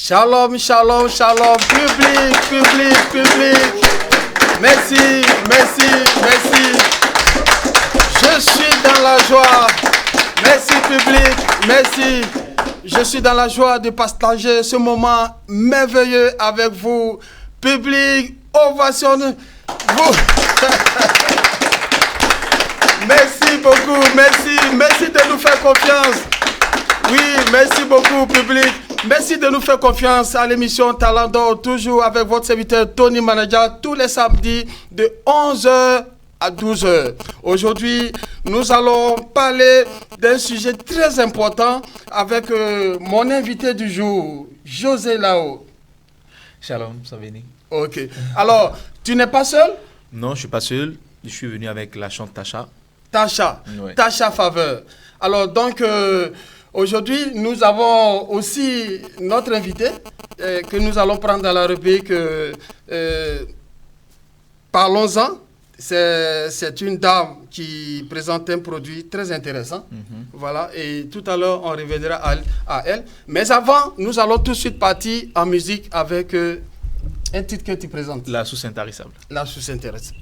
Shalom, shalom, shalom, public, public, public. Merci, merci, merci. Je suis dans la joie. Merci, public, merci. Je suis dans la joie de partager ce moment merveilleux avec vous. Public, ovationne-vous. Merci beaucoup, merci de nous faire confiance. Oui, merci beaucoup, public. Merci de nous faire confiance à l'émission Talent d'Or, toujours avec votre serviteur Tony Manager, tous les samedis de 11h à 12h. Aujourd'hui, nous allons parler d'un sujet très important avec mon invité du jour, José Lao. Shalom, Savini. Ok. Alors, tu n'es pas seul? Non, je ne suis pas seul. Je suis venu avec la chante Tasha. Tasha, ouais. Tasha Faveur. Alors, donc, aujourd'hui, nous avons aussi notre invité que nous allons prendre dans la rubrique Parlons-en. C'est une dame qui présente un produit très intéressant. Voilà, et tout à l'heure, on reviendra à elle. Mais avant, nous allons tout de suite partir en musique avec un titre que tu présentes. La source intarissable. La source intarissable.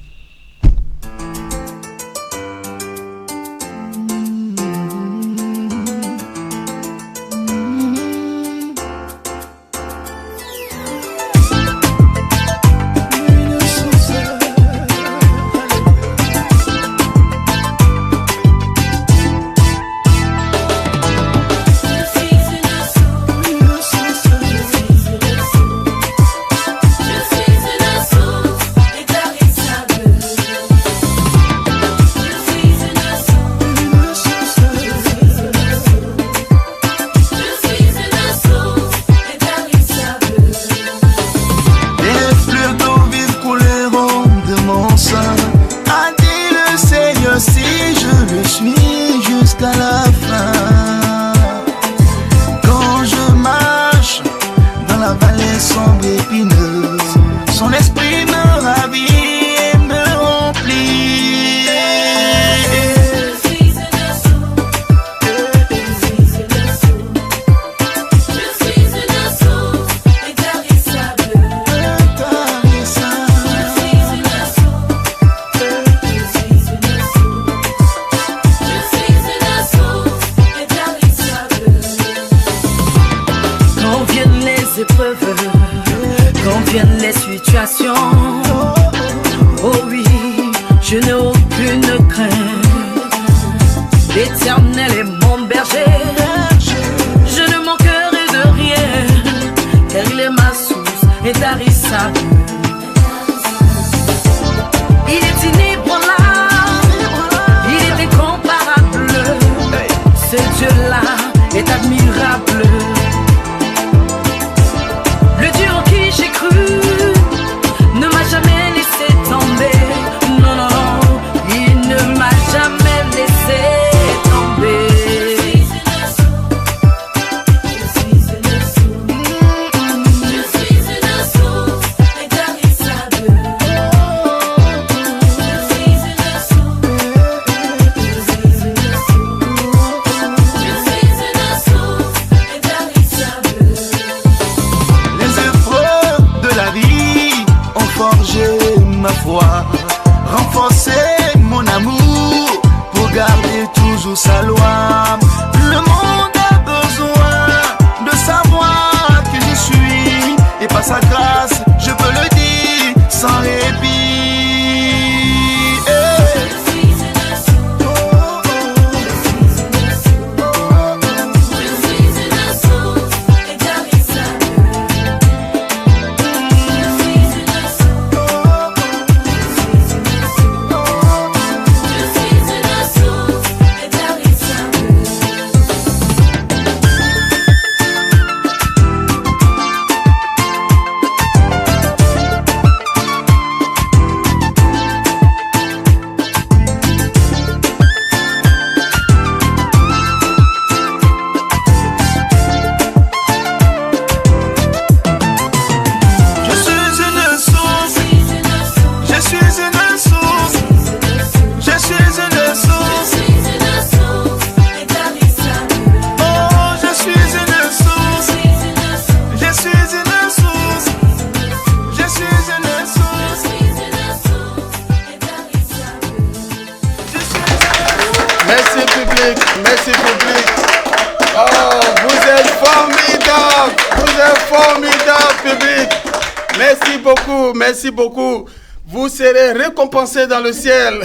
merci beaucoup. Vous serez récompensés dans le ciel.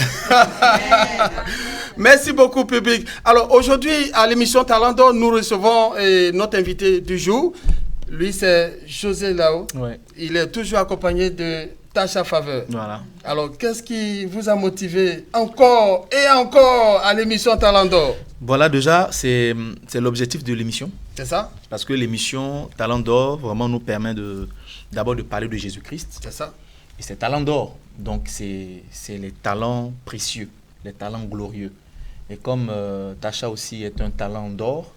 Merci beaucoup, public. Alors, aujourd'hui, à l'émission Talent d'Or, nous recevons notre invité du jour. Lui, c'est José Lao. Ouais. Il est toujours accompagné de Tasha Faveur. Voilà. Alors, qu'est-ce qui vous a motivé encore et encore à l'émission Talent d'Or? Voilà, déjà, c'est l'objectif de l'émission. C'est ça? Parce que l'émission Talent d'Or, vraiment, nous permet d'abord de parler de Jésus-Christ. C'est ça. Et c'est Talent d'Or. Donc, c'est les talents précieux, les talents glorieux. Et comme Tasha aussi est un talent d'or,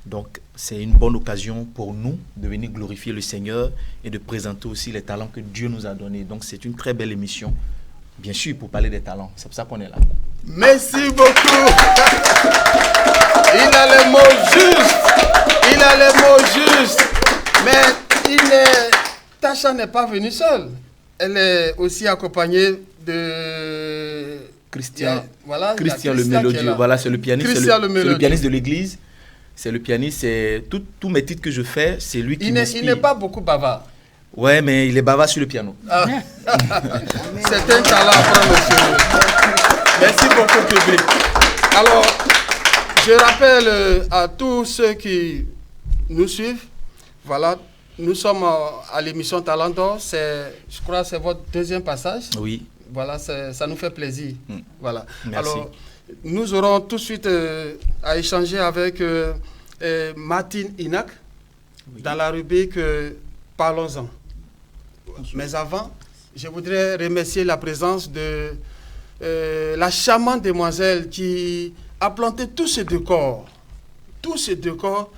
donc c'est une bonne occasion pour nous de venir glorifier le Seigneur et de présenter aussi les talents que Dieu nous a donnés. Donc, c'est une très belle émission, bien sûr, pour parler des talents. C'est pour ça qu'on est là. Merci beaucoup. Il a les mots justes. Il a les mots justes. Mais Tasha n'est pas venue seule. Elle est aussi accompagnée de Christian, voilà, Christian le mélodieux. Voilà, c'est le pianiste. Christian c'est le pianiste de l'église. C'est le pianiste. C'est tous mes titres que je fais, c'est lui qui m'inspire. Il n'est pas beaucoup bavard. Ouais, mais il est bavard sur le piano. Ah. C'est un talent à prendre, monsieur. Merci beaucoup, public. Alors, je rappelle à tous ceux qui nous suivent, voilà, nous sommes à l'émission Talent d'Or. Je crois que c'est votre deuxième passage. Oui. Voilà, ça nous fait plaisir. Voilà. Merci. Alors, nous aurons tout de suite à échanger avec Martine Inac dans la rubrique Parlons-en. Mais avant, je voudrais remercier la présence de la charmante demoiselle qui a planté tout ce décor. Tout ce décor,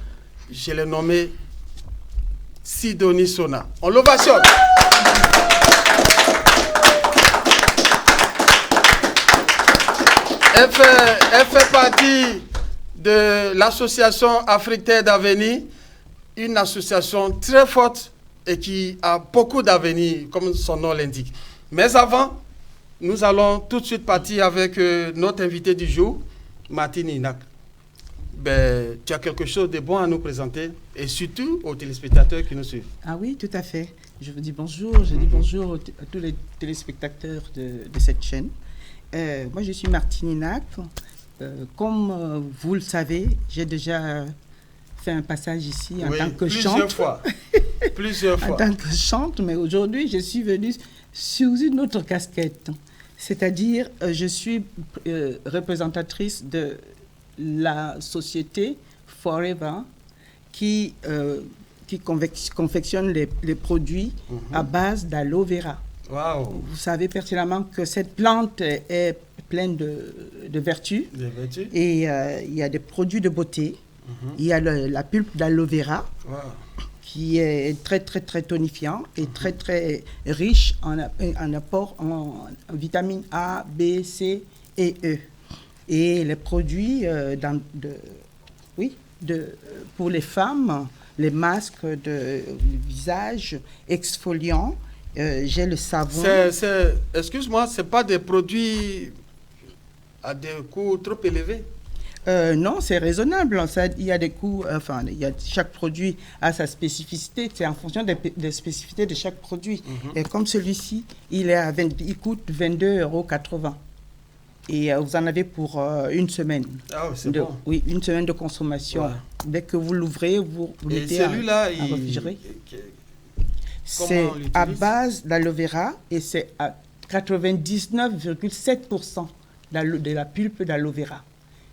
je l'ai nommé Sidonie Sona. On l'ovationne. Elle fait partie de l'association Africaine d'Avenir, une association très forte et qui a beaucoup d'avenir, comme son nom l'indique. Mais avant, nous allons tout de suite partir avec notre invité du jour, Martine Inac. Ben, tu as quelque chose de bon à nous présenter et surtout aux téléspectateurs qui nous suivent. Ah oui, tout à fait. Je vous dis bonjour. Je dis bonjour à tous les téléspectateurs de cette chaîne. Moi, je suis Martine Inac. Comme vous le savez, j'ai déjà fait un passage ici en tant que chante. Plusieurs fois. En tant que chante, mais aujourd'hui, je suis venue sous une autre casquette. C'est-à-dire, je suis représentatrice de la société Forever qui confectionne les produits à base d'aloe vera. Wow. Vous savez pertinemment que cette plante est pleine de vertus. Et il y a des produits de beauté. Il y a la pulpe d'aloe vera qui est très, très, très tonifiant et très, très riche en apport en vitamines A, B, C et E. Et les produits pour les femmes, les masques de visage exfoliants, j'ai le savon. Excuse-moi, ce n'est pas des produits à des coûts trop élevés? Non, c'est raisonnable. Il y a des coûts, chaque produit a sa spécificité. C'est en fonction des spécificités de chaque produit. Et comme celui-ci, il coûte 22,80 €. Et vous en avez pour une semaine. Ah, c'est bon. Oui, une semaine de consommation. Ouais. Dès que vous l'ouvrez, vous mettez en réfrigérer. C'est à base d'aloe vera et c'est à 99,7% de la pulpe d'aloe vera.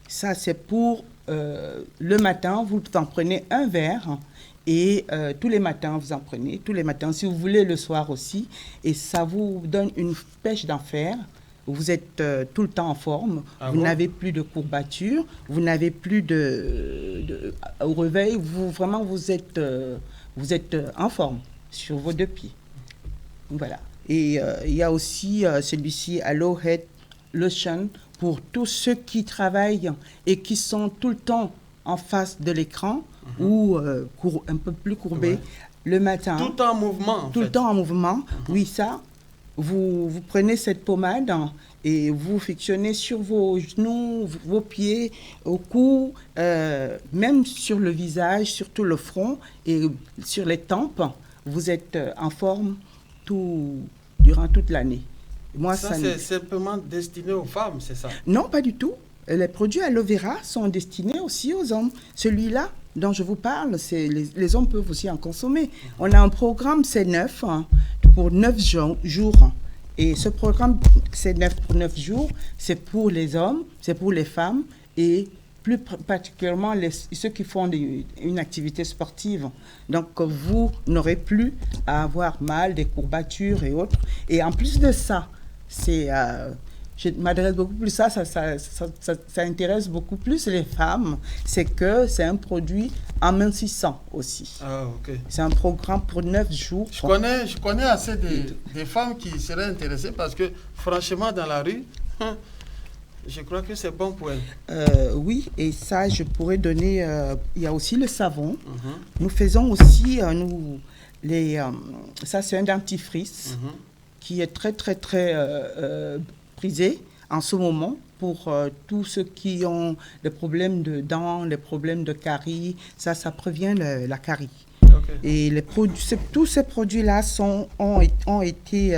Ça, c'est pour le matin, vous en prenez un verre et tous les matins, vous en prenez. Tous les matins, si vous voulez, le soir aussi. Et ça vous donne une pêche d'enfer. Vous êtes tout le temps en forme, vous n'avez plus de courbatures, vous n'avez plus au réveil, vous êtes en forme sur vos deux pieds. Voilà. Et il y a aussi celui-ci, Aloe Head Lotion, pour tous ceux qui travaillent et qui sont tout le temps en face de l'écran ou un peu plus courbés le matin. Tout le temps en mouvement. Tout le temps en mouvement, oui, ça. Vous prenez cette pommade et vous frictionnez sur vos genoux, vos pieds, au cou, même sur le visage, sur tout le front et sur les tempes. Vous êtes en forme durant toute l'année. Moi, ça c'est simplement destiné aux femmes, c'est ça? Non, pas du tout. Les produits aloe vera sont destinés aussi aux hommes. Celui-là dont je vous parle, les hommes peuvent aussi en consommer. On a un programme C9 pour 9 jours. Et ce programme C9 pour 9 jours, c'est pour les hommes, c'est pour les femmes et plus particulièrement ceux qui font une activité sportive. Donc, vous n'aurez plus à avoir mal, des courbatures et autres. Et en plus de ça, je m'adresse beaucoup plus ça intéresse beaucoup plus les femmes. C'est que c'est un produit amincissant aussi. Ah, ok. C'est un programme pour 9 jours. Je connais assez des femmes qui seraient intéressées parce que, franchement, dans la rue, je crois que c'est bon pour elles. Oui, et ça, je pourrais donner... il y a aussi le savon. Nous faisons aussi... ça, c'est un dentifrice qui est très, très, très prisé en ce moment pour tous ceux qui ont des problèmes de dents, des problèmes de caries. Ça prévient la carie. Okay. Et tous ces produits-là ont été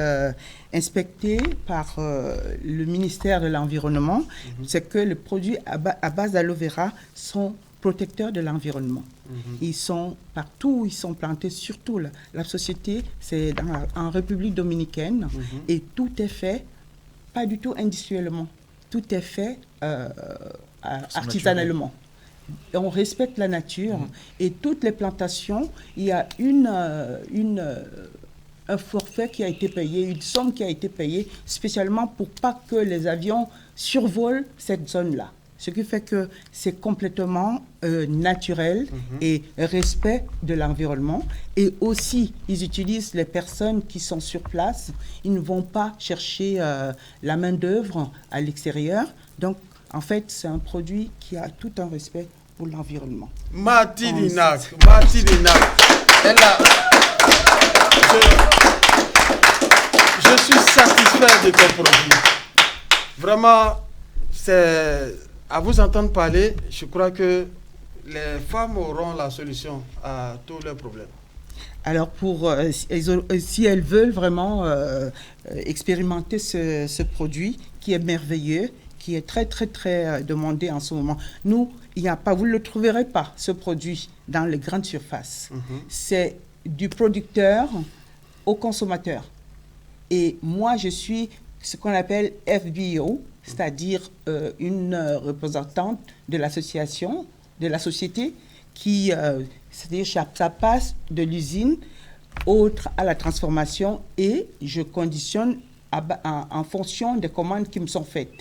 inspectés par le ministère de l'Environnement. C'est que les produits à base d'aloe vera sont protecteurs de l'environnement. Ils sont partout où ils sont plantés, surtout la société, c'est en République dominicaine, et tout est fait, pas du tout industriellement, tout est fait artisanalement. On respecte la nature et toutes les plantations, il y a un forfait qui a été payé, une somme qui a été payée spécialement pour pas que les avions survolent cette zone-là. Ce qui fait que c'est complètement naturel et respect de l'environnement. Et aussi, ils utilisent les personnes qui sont sur place. Ils ne vont pas chercher la main-d'œuvre à l'extérieur. Donc, en fait, c'est un produit qui a tout un respect pour l'environnement. Marty Dinac. Je suis satisfait de ton produit. Vraiment, c'est... À vous entendre parler, je crois que les femmes auront la solution à tous leurs problèmes. Alors, si elles veulent vraiment expérimenter ce produit qui est merveilleux, qui est très, très, très demandé en ce moment. Nous, vous ne le trouverez pas, ce produit, dans les grandes surfaces. C'est du producteur au consommateur. Et moi, je suis ce qu'on appelle FBO, c'est-à-dire une représentante de l'association, de la société, qui, c'est-à-dire ça passe de l'usine à la transformation et je conditionne en fonction des commandes qui me sont faites.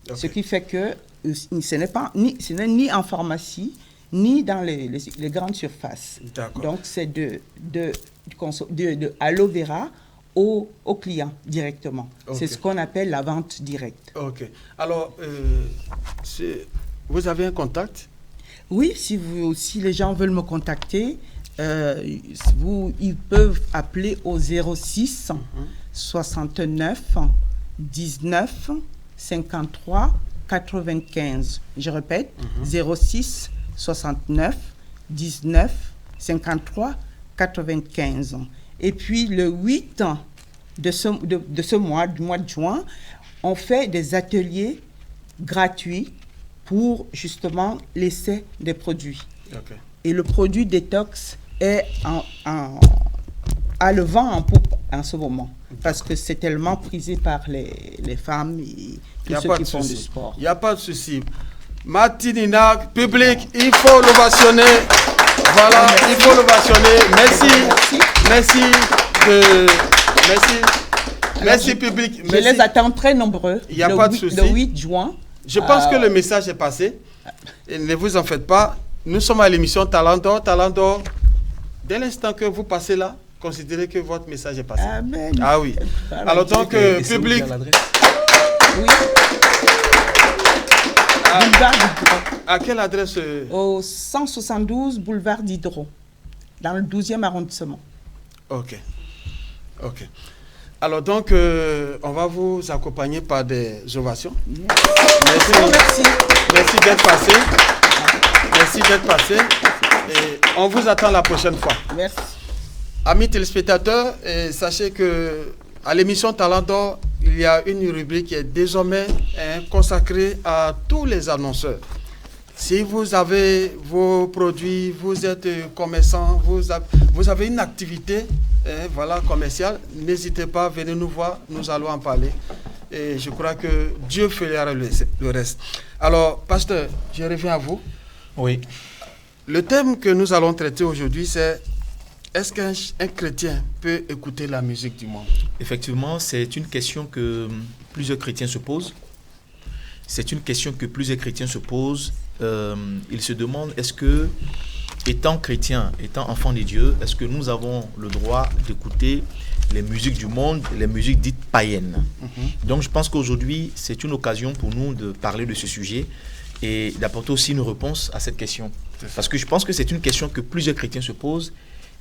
Okay. Ce qui fait que ce n'est ni en pharmacie, ni dans les grandes surfaces. Donc, c'est de aloe vera au client directement. Okay. C'est ce qu'on appelle la vente directe. OK. Alors, vous avez un contact? Oui, si les gens veulent me contacter, ils peuvent appeler au 06 69 19 53 95. Je répète, 06 69 19 53 95. Et puis le 8 de ce mois, du mois de juin, on fait des ateliers gratuits pour justement l'essai des produits. Okay. Et le produit détox est à le vent en poupe en ce moment, parce que c'est tellement prisé par les femmes et tous ceux qui font du sport. Il n'y a pas de souci. Marty Dinac, public, il faut l'ovationner. Voilà, il faut l'ovationner. Merci public. Je les attends très nombreux. Il n'y a pas de souci. Le 8 juin. Je pense que le message est passé. Et ne vous en faites pas. Nous sommes à l'émission Talent d'Or. Dès l'instant que vous passez là, considérez que votre message est passé. Amen. Ah oui. Alors donc, public. Oui. À quelle adresse? Au 172 boulevard Diderot, dans le 12e arrondissement. OK. Alors donc, on va vous accompagner par des ovations. Yes. Merci d'être passé. Et on vous attend la prochaine fois. Merci. Amis téléspectateurs, sachez que à l'émission Talent d'Or, il y a une rubrique qui est désormais consacrée à tous les annonceurs. Si vous avez vos produits, vous êtes commerçant, vous avez une activité commerciale, n'hésitez pas, venez nous voir, nous allons en parler. Et je crois que Dieu fera le reste. Alors, pasteur, je reviens à vous. Oui. Le thème que nous allons traiter aujourd'hui, c'est: est-ce qu'un chrétien peut écouter la musique du monde? Effectivement, c'est une question que plusieurs chrétiens se posent. C'est une question que plusieurs chrétiens se posent. Ils se demandent, est-ce que, étant chrétien, étant enfant de Dieu, est-ce que nous avons le droit d'écouter les musiques du monde, les musiques dites païennes? Donc je pense qu'aujourd'hui, c'est une occasion pour nous de parler de ce sujet et d'apporter aussi une réponse à cette question. Parce que je pense que c'est une question que plusieurs chrétiens se posent.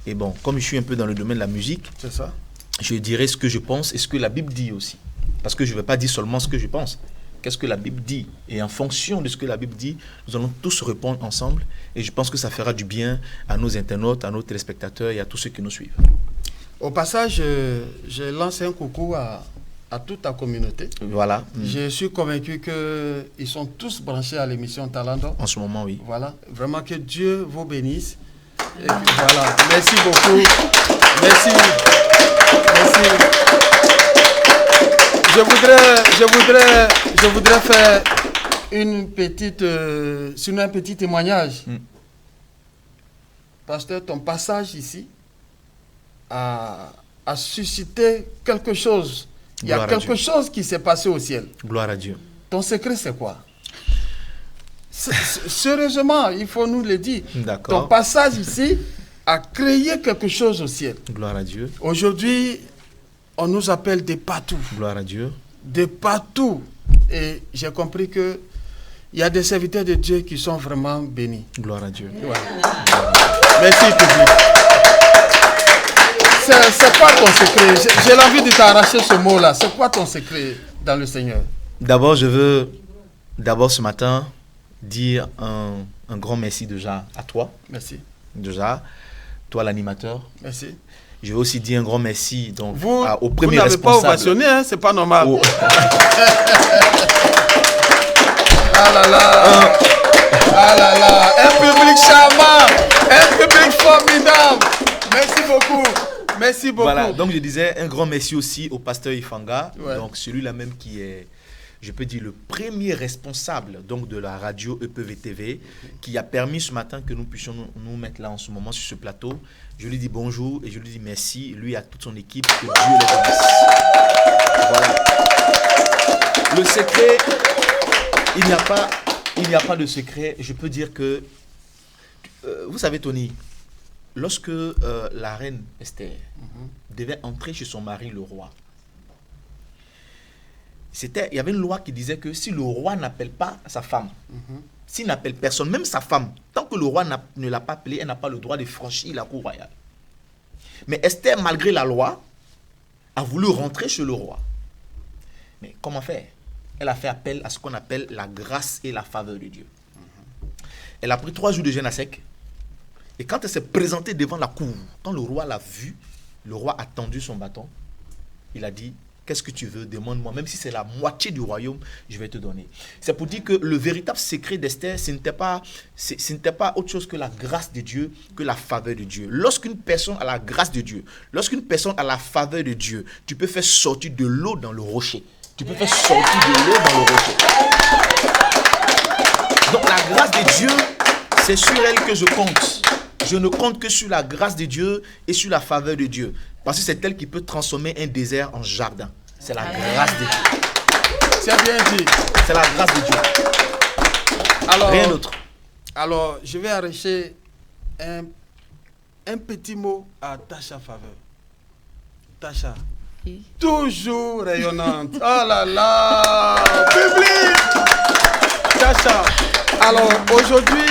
Et bon, comme je suis un peu dans le domaine de la musique, c'est ça, je dirais ce que je pense et ce que la Bible dit aussi. Parce que je ne vais pas dire seulement ce que je pense. Qu'est-ce que la Bible dit? Et en fonction de ce que la Bible dit, nous allons tous répondre ensemble. Et je pense que ça fera du bien à nos internautes, à nos téléspectateurs et à tous ceux qui nous suivent. Au passage, je lance un coucou à toute ta communauté. Voilà. Je suis convaincu qu'ils sont tous branchés à l'émission Talent d'Or. En ce moment, oui. Voilà. Vraiment que Dieu vous bénisse. Et puis, voilà. Merci beaucoup. Merci. Je voudrais faire un petit témoignage. Pasteur, ton passage ici a suscité quelque chose. Il y a quelque chose qui s'est passé au ciel. Gloire à Dieu. Ton secret, c'est quoi? Sérieusement, il faut nous le dire. D'accord. Ton passage ici a créé quelque chose au ciel. Gloire à Dieu. Aujourd'hui, on nous appelle de partout. Gloire à Dieu. De partout. Et j'ai compris que il y a des serviteurs de Dieu qui sont vraiment bénis. Gloire à Dieu. Ouais. Merci, public. C'est quoi ton secret? J'ai l'envie de t'arracher ce mot-là. C'est quoi ton secret dans le Seigneur? D'abord, je veux ce matin dire un grand merci déjà à toi. Merci. Déjà, toi l'animateur. Merci. Je veux aussi dire un grand merci donc, Vous au premier n'avez responsable. pas ovationné, hein? C'est pas normal. Ah là là. Ah là là. Un public charmant. Un public formidable. Merci beaucoup. Merci beaucoup. Voilà, donc je disais un grand merci aussi au pasteur Ifanga, Ouais. donc celui-là même qui est, je peux dire, le premier responsable donc, de la radio EPV TV, qui a permis ce matin que nous puissions nous mettre là en ce moment sur ce plateau. Je lui dis bonjour et je lui dis merci, lui et à toute son équipe, que Dieu les bénisse. Voilà. Le secret, il n'y a pas de secret. Je peux dire que, vous savez Tony, lorsque la reine Esther devait entrer chez son mari, le roi, il y avait une loi qui disait que si le roi n'appelle pas sa femme, s'il n'appelle personne, même sa femme, tant que le roi ne l'a pas appelée, elle n'a pas le droit de franchir la cour royale. Mais Esther, malgré la loi, a voulu rentrer chez le roi. Mais comment faire? Elle a fait appel à ce qu'on appelle la grâce et la faveur de Dieu. Elle a pris 3 jours de jeûne à sec. Et quand elle s'est présentée devant la cour, quand le roi l'a vue, le roi a tendu son bâton. Il a dit, qu'est-ce que tu veux? Demande-moi. Même si c'est la moitié du royaume, je vais te donner. C'est pour dire que le véritable secret d'Esther, ce n'était pas autre chose que la grâce de Dieu, que la faveur de Dieu. Lorsqu'une personne a la grâce de Dieu, lorsqu'une personne a la faveur de Dieu, tu peux faire sortir de l'eau dans le rocher. Tu peux faire sortir de l'eau dans le rocher. Donc la grâce de Dieu, c'est sur elle que je compte. Je ne compte que sur la grâce de Dieu et sur la faveur de Dieu. Parce que c'est elle qui peut transformer un désert en jardin. C'est la grâce de Dieu. C'est bien dit. C'est la grâce de Dieu. Alors, rien d'autre. Alors, je vais arracher un petit mot à Tasha Faveur. Tasha. Oui. Toujours rayonnante. Oh là là. Public. Tasha. Alors, aujourd'hui,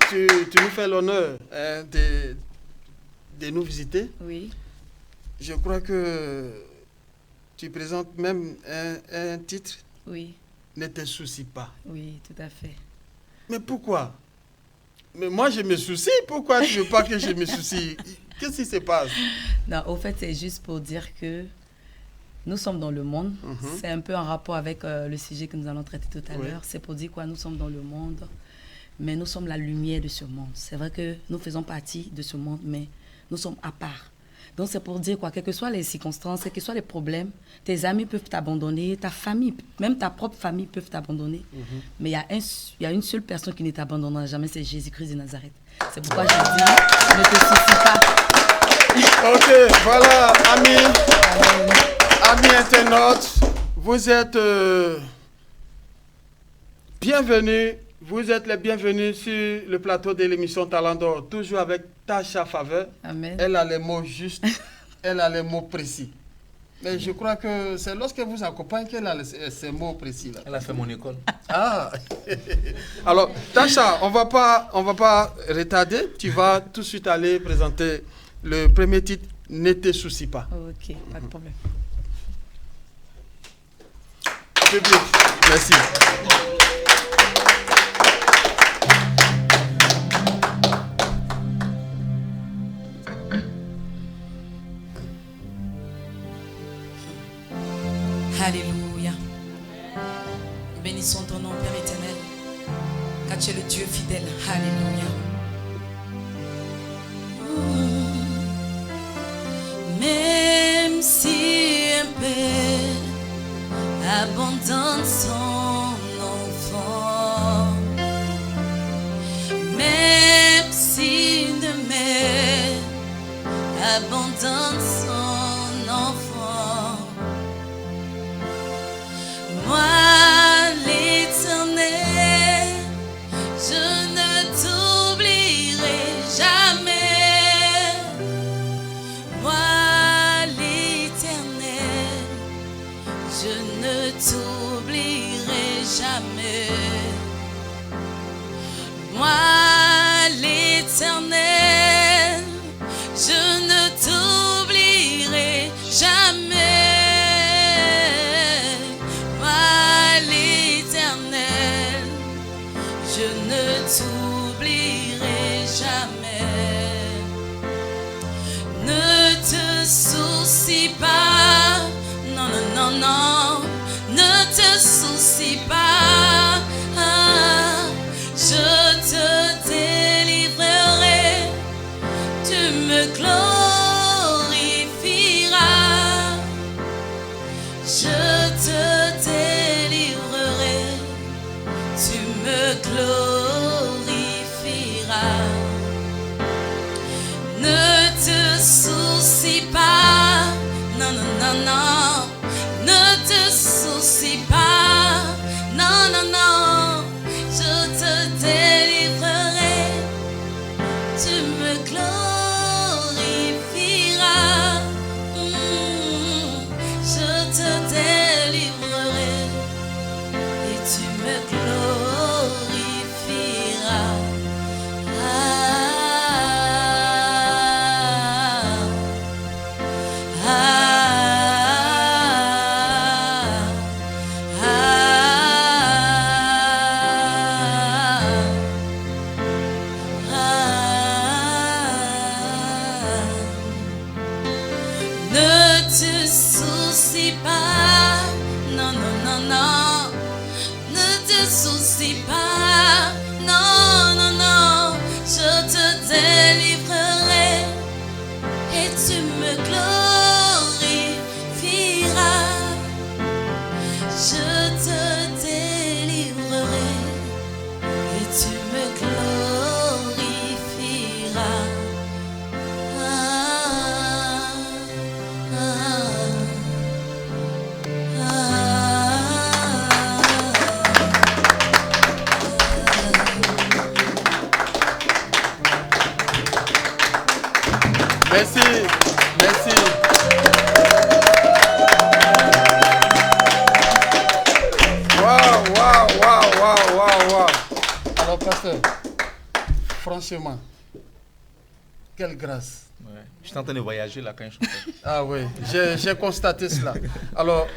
tu nous fais l'honneur de nous visiter. Oui. Je crois que tu présentes même un titre. Oui. Ne te soucie pas. Oui, tout à fait. Mais pourquoi? Mais moi, je me soucie. Pourquoi tu ne veux pas que je me soucie? Qu'est-ce qui se passe? Non, au fait, c'est juste pour dire que nous sommes dans le monde. C'est un peu en rapport avec le sujet que nous allons traiter tout à l'heure. C'est pour dire quoi? Nous sommes dans le monde, mais nous sommes la lumière de ce monde. C'est vrai que nous faisons partie de ce monde, mais nous sommes à part. Donc, c'est pour dire quoi? Quelles que soient les circonstances, quels que soient les problèmes, tes amis peuvent t'abandonner, ta famille, même ta propre famille peuvent t'abandonner. Mais il y a une seule personne qui ne t'abandonnera jamais, c'est Jésus-Christ de Nazareth. C'est pourquoi je dis, ne te soucie pas. Ok, voilà, amis internautes, vous êtes bienvenus. Vous êtes les bienvenus sur le plateau de l'émission Talent d'Or, toujours avec Tasha Faveur. Amen. Elle a les mots justes, elle a les mots précis. Mais je crois que c'est lorsque vous accompagnez qu'elle a ces mots précis là. Elle a fait mon école. Ah. Alors, Tasha, on va pas retarder. Tu vas tout de suite aller présenter le premier titre, Ne te soucie pas. Ok, pas de problème. Public, merci. Alléluia. Bénissons ton nom, Père éternel, car tu es le Dieu fidèle. Alléluia. Même si un père abandonne son enfant, même si une mère abandonne son enfant, moi l'Éternel, je ne t'oublierai jamais. Moi l'Éternel, je ne t'oublierai jamais. Moi l'Éternel, je ne t'oublierai jamais. Moi l'Éternel, je ne t'oublierai jamais. Ne te soucie pas, non, non, non, non, ne te soucie pas. Je te délivrerai, tu me glorifieras. Je te délivrerai, tu me glorifieras. Ne te soucie pas, non, non, non, non, ne te soucie pas, non, non, non, je te délivrerai, tu me glorifieras. Je te délivrerai et tu me glorifieras. Ne te soucie pas, non, non, non, non, ne te soucie pas, non, non, non, je te délivrerai et tu me glorifieras. Je te délivrerai et tu me glorifieras. Merci, merci. Waouh. Alors, pasteur, franchement, quelle grâce. Ouais. J'étais en train de voyager là quand je chantais. Ah oui, j'ai constaté cela. Alors,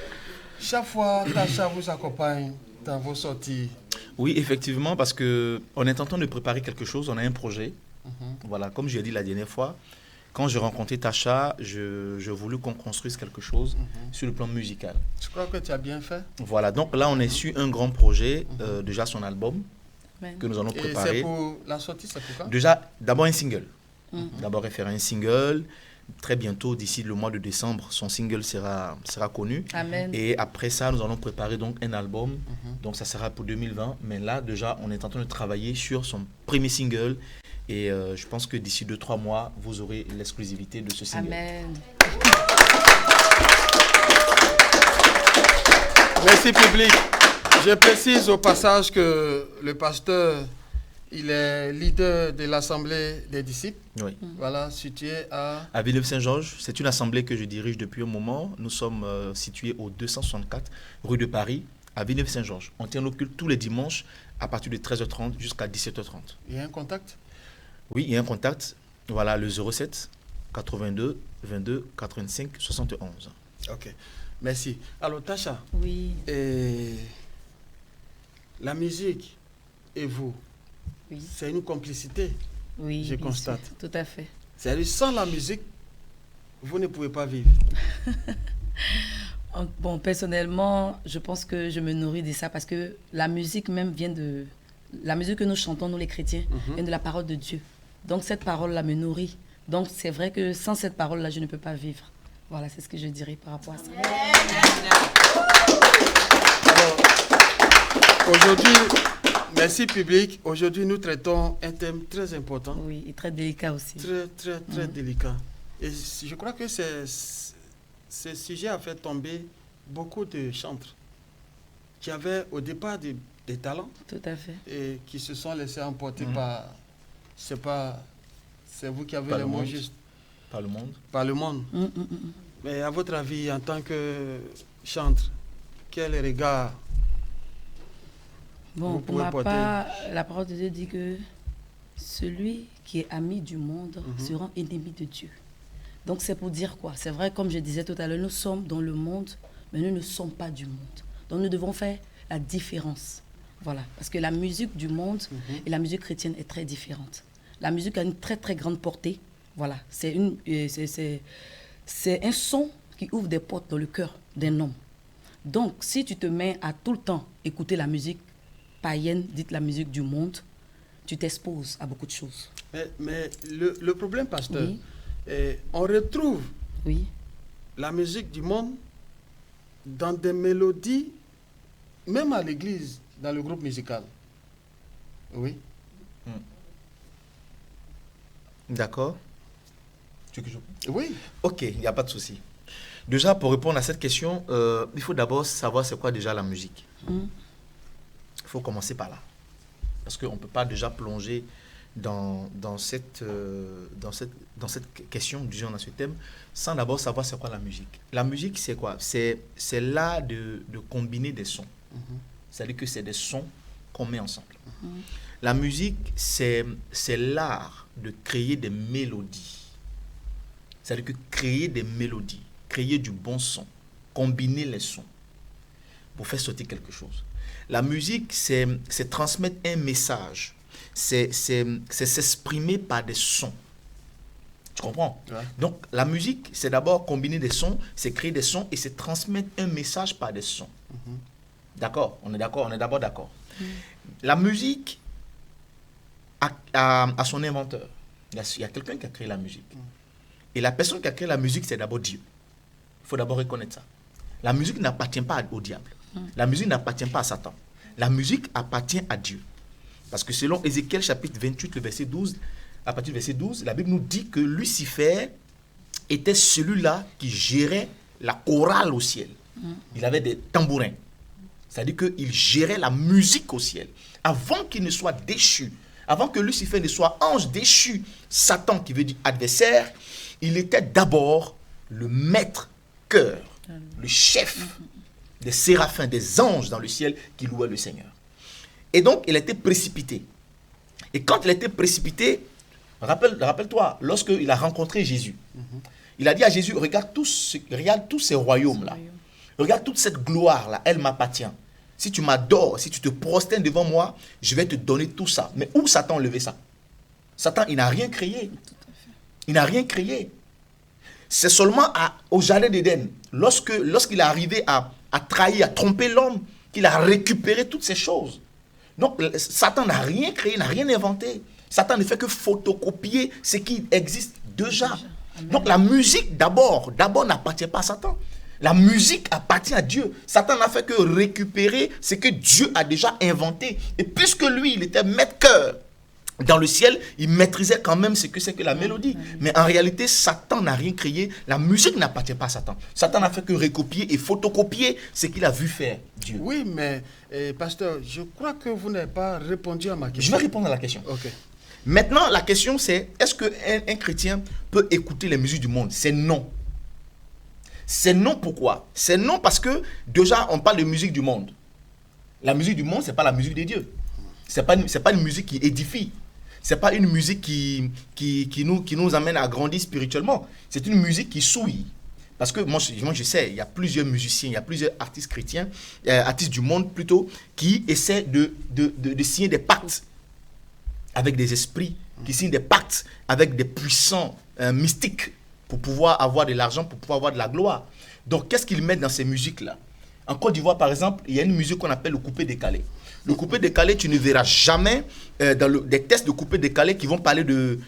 chaque fois, Tasha vous accompagne dans vos sorties. Oui, effectivement, parce qu'on est en train de préparer quelque chose, on a un projet. Voilà, comme je l'ai dit la dernière fois, quand j'ai rencontré Tasha, je voulais qu'on construise quelque chose sur le plan musical. Je crois que tu as bien fait. Voilà, donc là, on est sur un grand projet, déjà son album, que nous allons Et préparer. c'est pour la sortie, c'est pour quand? Déjà, d'abord un single. D'abord, il fera un single. Très bientôt, d'ici le mois de décembre, son single sera connu. Amen. Et après ça, nous allons préparer donc un album. Donc ça sera pour 2020. Mais là, déjà, on est en train de travailler sur son premier single. Et je pense que d'ici 2-3 mois, vous aurez l'exclusivité de ce single. Amen. Merci public. Je précise au passage que le pasteur, il est leader de l'Assemblée des disciples. Oui. Voilà, situé À Villeneuve-Saint-Georges, c'est une assemblée que je dirige depuis un moment. Nous sommes situés au 264 rue de Paris, à Villeneuve-Saint-Georges. On tient nos cultes tous les dimanches à partir de 13h30 jusqu'à 17h30. Il y a un contact? Oui, il y a un contact. Voilà, le 07 82 22 85 71. Ok, merci. Alors, Tasha, Oui, la musique et vous, oui, c'est une complicité. oui. Je bien constate. sûr, tout à fait. C'est-à-dire, sans la musique, vous ne pouvez pas vivre. Bon, personnellement, je pense que je me nourris de ça parce que la musique même vient de... La musique que nous chantons, nous les chrétiens, vient de la parole de Dieu. Donc cette parole-là me nourrit. Donc c'est vrai que sans cette parole-là, je ne peux pas vivre. Voilà, c'est ce que je dirais par rapport à ça. Alors, aujourd'hui, merci public. Aujourd'hui, nous traitons un thème très important, Oui, et très délicat aussi. très délicat. Et je crois que ce sujet a fait tomber beaucoup de chantres qui avaient au départ des talents Tout à fait. et qui se sont laissés emporter c'est vous qui avez Par les le mots monde. justes, Par le monde. par le monde. Mais à votre avis, en tant que chantre, quel regard Bon, vous pour pouvez ma porter? part, la parole de Dieu dit que celui qui est ami du monde sera ennemi de Dieu. Donc c'est pour dire quoi? C'est vrai, comme je disais tout à l'heure, nous sommes dans le monde, mais nous ne sommes pas du monde. Donc nous devons faire la différence. Voilà, parce que la musique du monde et la musique chrétienne est très différente. La musique a une très très grande portée. Voilà, c'est un son qui ouvre des portes dans le cœur d'un homme. Donc, si tu te mets à tout le temps écouter la musique païenne, dite la musique du monde, tu t'exposes à beaucoup de choses. Mais le problème, pasteur, Oui. On retrouve Oui, la musique du monde dans des mélodies, même à l'église, dans le groupe musical. Oui. D'accord. Tu veux que je... Oui. Ok, il n'y a pas de souci. Déjà, pour répondre à cette question, il faut d'abord savoir c'est quoi déjà la musique. Il faut commencer par là. Parce qu'on ne peut pas déjà plonger dans cette question, disons dans ce thème, sans d'abord savoir c'est quoi la musique. La musique, c'est quoi? C'est l'art de combiner des sons. C'est-à-dire que c'est des sons qu'on met ensemble. La musique, c'est l'art de créer des mélodies. C'est-à-dire que créer des mélodies, créer du bon son, combiner les sons pour faire sortir quelque chose. La musique, c'est transmettre un message. C'est s'exprimer par des sons. Tu comprends? Ouais. Donc, la musique, c'est d'abord combiner des sons, c'est créer des sons et c'est transmettre un message par des sons. D'accord? On est d'abord d'accord. La musique a son inventeur. Il y a quelqu'un qui a créé la musique. Et la personne qui a créé la musique, c'est d'abord Dieu. Il faut d'abord reconnaître ça. La musique n'appartient pas au diable. La musique n'appartient pas à Satan. La musique appartient à Dieu. Parce que selon Ézéchiel chapitre 28, le verset 12, à partir du verset 12, la Bible nous dit que Lucifer était celui-là qui gérait la chorale au ciel. Il avait des tambourins. C'est-à-dire qu'il gérait la musique au ciel. Avant qu'il ne soit déchu, avant que Lucifer ne soit ange déchu, Satan, qui veut dire adversaire, il était d'abord le maître cœur, le chef des séraphins, des anges dans le ciel qui louaient le Seigneur. Et donc, il a été précipité. Et quand il a été précipité, rappelle-toi, lorsqu'il a rencontré Jésus, il a dit à Jésus, regarde tous ces royaumes-là. Regarde toute cette gloire-là, elle m'appartient. Si tu m'adores, si tu te prosternes devant moi, je vais te donner tout ça. Mais où Satan a levé ça? Satan, il n'a rien créé. Il n'a rien créé. C'est seulement au jardin d'Éden, lorsqu'il est arrivé à trahir, à tromper l'homme, qu'il a récupéré toutes ces choses. Donc, Satan n'a rien créé, n'a rien inventé. Satan ne fait que photocopier ce qui existe déjà. Donc, la musique, d'abord n'appartient pas à Satan. La musique appartient à Dieu. Satan n'a fait que récupérer ce que Dieu a déjà inventé. Et puisque lui, il était maître-cœur dans le ciel, il maîtrisait quand même ce que c'est que la mélodie. Mais en réalité, Satan n'a rien créé. La musique n'appartient pas à Satan. Satan n'a fait que recopier et photocopier ce qu'il a vu faire Dieu. Oui, mais pasteur, je crois que vous n'avez pas répondu à ma question. Je vais répondre à la question. Ok. Maintenant, la question c'est, est-ce qu'un chrétien peut écouter les musiques du monde? C'est non. C'est non, pourquoi? C'est non parce que déjà on parle de musique du monde. La musique du monde, c'est pas la musique de Dieu. C'est pas une musique qui édifie. C'est pas une musique qui nous amène à grandir spirituellement. C'est une musique qui souille. Parce que moi je sais, il y a plusieurs musiciens, il y a plusieurs artistes chrétiens, artistes du monde plutôt, qui essaient de signer des pactes avec des esprits, qui signent des pactes avec des puissants mystiques pour pouvoir avoir de l'argent, pour pouvoir avoir de la gloire. Donc, qu'est-ce qu'ils mettent dans ces musiques-là? En Côte d'Ivoire, par exemple, il y a une musique qu'on appelle le coupé décalé. Le coupé décalé, tu ne verras jamais des textes de coupé décalé qui vont parler de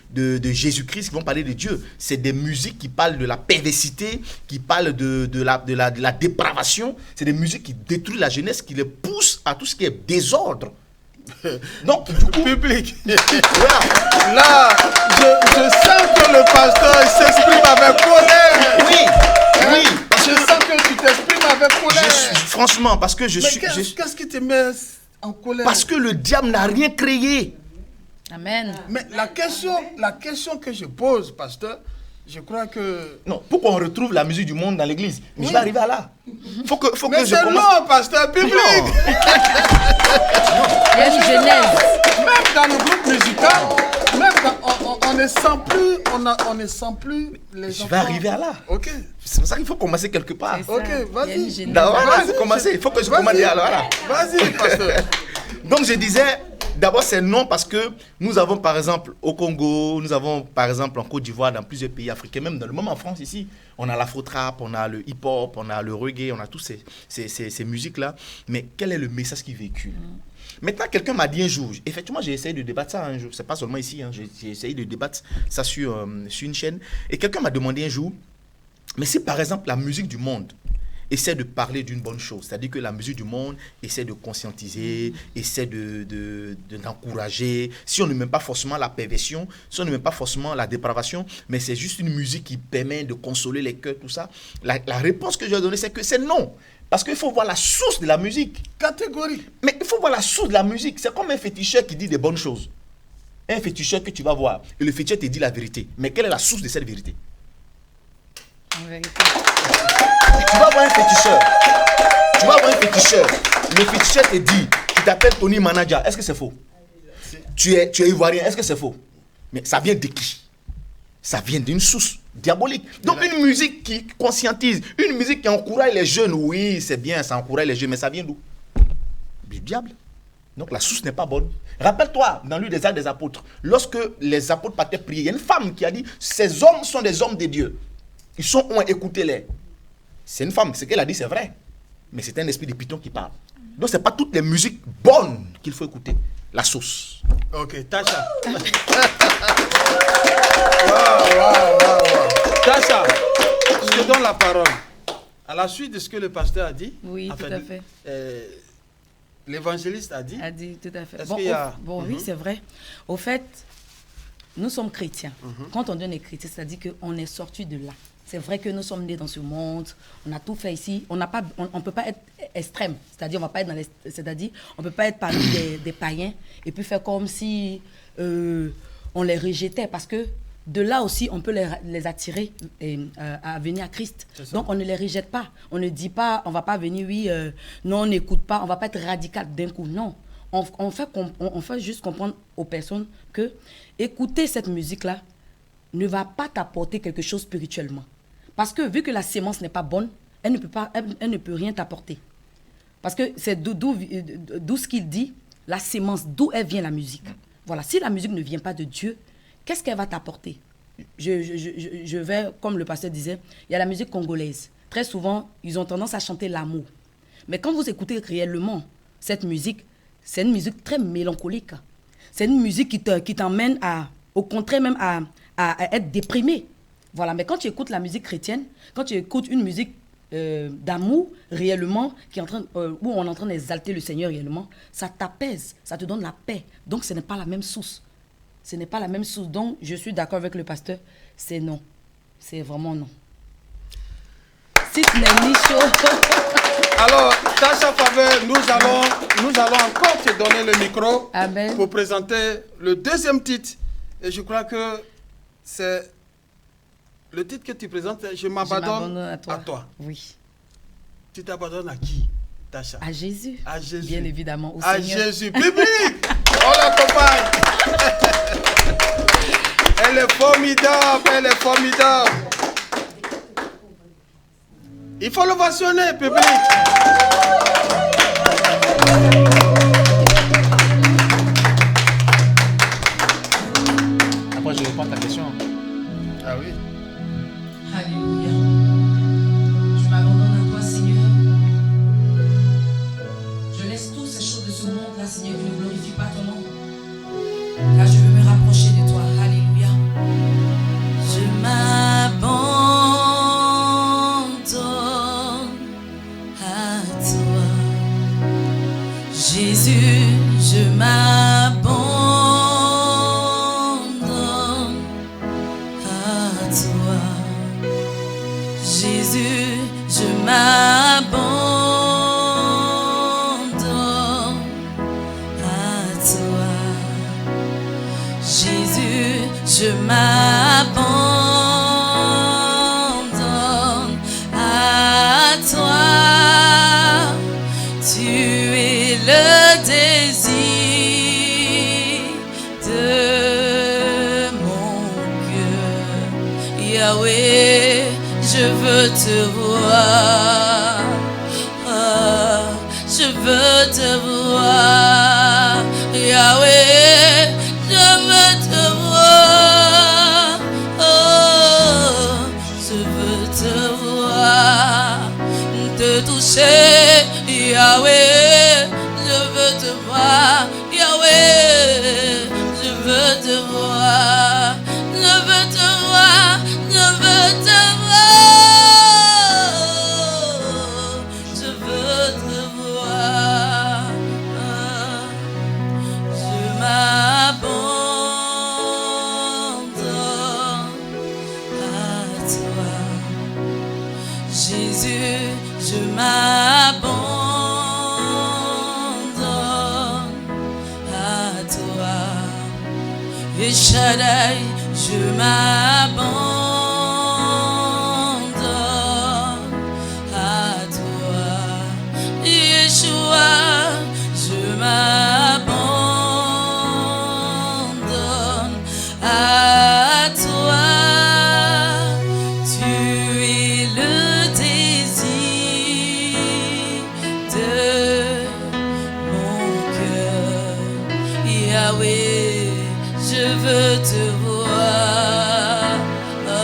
Jésus-Christ, qui vont parler de Dieu. C'est des musiques qui parlent de la perversité, qui parlent de la dépravation. C'est des musiques qui détruisent la jeunesse, qui les poussent à tout ce qui est désordre. Donc, du coup, Public. voilà. Là, je sens que le pasteur s'exprime avec colère. Oui. Je sens que tu t'exprimes avec colère. Franchement, parce que Mais qu'est-ce qui te met en colère? parce que le diable n'a rien créé. Amen. Mais la question que je pose, pasteur, je crois que... Non, pour qu'on retrouve la musique du monde dans l'église. Mais je vais arriver à là. Faut que Mais je c'est commence. non, pasteur, public. Non. Il y a une genèse. Même dans le groupe musical, même quand on ne sent plus, on ne sent plus les Je enfants. vais arriver à là. Ok, C'est pour ça qu'il faut commencer quelque part. C'est ça. ok, Il y a vas-y. une genèse. Voilà, Vas-y, c'est commencer. Il faut que je vas-y. commence déjà. Voilà. Vas-y, pasteur. Donc je disais, d'abord c'est non parce que nous avons par exemple au Congo, nous avons par exemple en Côte d'Ivoire, dans plusieurs pays africains, même en France ici, on a l'afro-trap, on a le hip-hop, on a le reggae, on a toutes ces musiques-là. Mais quel est le message qu'ils véhiculent? Maintenant, quelqu'un m'a dit un jour, effectivement j'ai essayé de débattre ça un jour, c'est pas seulement ici, hein, j'ai essayé de débattre ça sur une chaîne, et quelqu'un m'a demandé un jour, mais si par exemple la musique du monde essaie de parler d'une bonne chose, c'est-à-dire que la musique du monde essaie de conscientiser, essaie d'encourager, si on ne met pas forcément la perversion, si on ne met pas forcément la dépravation, mais c'est juste une musique qui permet de consoler les cœurs, tout ça, la réponse que je vais donner, c'est que c'est non. Parce qu'il faut voir la source de la musique. Catégorie. Mais il faut voir la source de la musique. C'est comme un féticheur qui dit des bonnes choses. Un féticheur que tu vas voir, et le féticheur te dit la vérité. Mais quelle est la source de cette vérité? En vérité. Tu vas voir un féticheur. Le féticheur te dit, tu t'appelles Tony Manager. Est-ce que c'est faux? Tu es ivoirien. Est-ce que c'est faux? Mais ça vient de qui? Ça vient d'une source diabolique. Donc une musique qui conscientise, une musique qui encourage les jeunes, oui, c'est bien, ça encourage les jeunes, mais ça vient d'où? Du diable. Donc la source n'est pas bonne. Rappelle-toi, dans l'une des Actes des Apôtres, lorsque les apôtres partaient prier, il y a une femme qui a dit, ces hommes sont des hommes de Dieu. Ils sont loin, écoutez-les. C'est une femme, ce qu'elle a dit c'est vrai. Mais c'est un esprit de python qui parle. Donc ce n'est pas toutes les musiques bonnes qu'il faut écouter. La source. Ok, Tasha. Wow. Tasha, je te donne la parole. À la suite de ce que le pasteur a dit, Oui, tout à fait. L'évangéliste a dit. A dit tout à fait. Est-ce qu'il y a- Oui, c'est vrai. Au fait, nous sommes chrétiens. Quand on dit on est chrétien, c'est-à-dire qu'on est sorti de là. C'est vrai que nous sommes nés dans ce monde, on a tout fait ici. On ne peut pas être extrême, c'est-à-dire on ne peut pas être parmi des païens et puis faire comme si on les rejetait, parce que de là aussi on peut les attirer à venir à Christ. Donc on ne les rejette pas. On ne dit pas, on ne va pas venir, non, on n'écoute pas, on ne va pas être radical d'un coup, non. On fait juste comprendre aux personnes que écouter cette musique-là ne va pas t'apporter quelque chose spirituellement. Parce que vu que la sémence n'est pas bonne, elle ne peut rien t'apporter. Parce que c'est d'où ce qu'il dit, la sémence, d'où elle vient la musique. Voilà, si la musique ne vient pas de Dieu, qu'est-ce qu'elle va t'apporter? je vais, comme le pasteur disait, il y a la musique congolaise. Très souvent, ils ont tendance à chanter l'amour. Mais quand vous écoutez réellement cette musique, c'est une musique très mélancolique. C'est une musique qui t'emmène au contraire même à être déprimé. Voilà, mais quand tu écoutes la musique chrétienne, quand tu écoutes une musique d'amour réellement, où on est en train d'exalter le Seigneur réellement, ça t'apaise, ça te donne la paix. Donc ce n'est pas la même source. Ce n'est pas la même source. Donc je suis d'accord avec le pasteur, c'est non. C'est vraiment non. Si ce n'est ni chaud. Alors, Tasha Faveur, nous allons encore te donner le micro. Amen. Pour présenter le deuxième titre. Et je crois que c'est le titre que tu présentes, Je m'abandonne à toi. Oui. Tu t'abandonnes à qui, Tasha? À Jésus. À Jésus. Bien évidemment. Au à Seigneur. Jésus. Public, on l'accompagne. Elle est formidable, elle est formidable. Il faut l'ovationner, public. Après, je réponds à ta question. Ah oui. Alléluia. Je m'abandonne à toi, Seigneur. Je laisse toutes ces choses de ce monde-là, Seigneur, qui ne glorifient pas ton nom. Car je veux me rapprocher de toi. Alléluia. Je m'abandonne à toi. Jésus, je m'abandonne à toi. Jésus, je m'abandonne à toi. Jésus, je m'abandonne à toi. Tu es le désir de mon cœur. Yahweh, je veux te voir. Ah, je veux te voir. Yahweh, je veux te voir. Oh, je veux te voir. Te toucher. Yahweh, je veux te voir. Yahweh, je veux te voir. Je veux te voir. Je veux te voir. Je veux te voir. Je m'abandonne à toi. Jésus, je m'abandonne à toi. Et Shaddai, je m'abandonne à toi. Yeshua, je m'abandonne à toi. Tu es le désir de mon cœur. Yahweh, je veux te voir. Oh,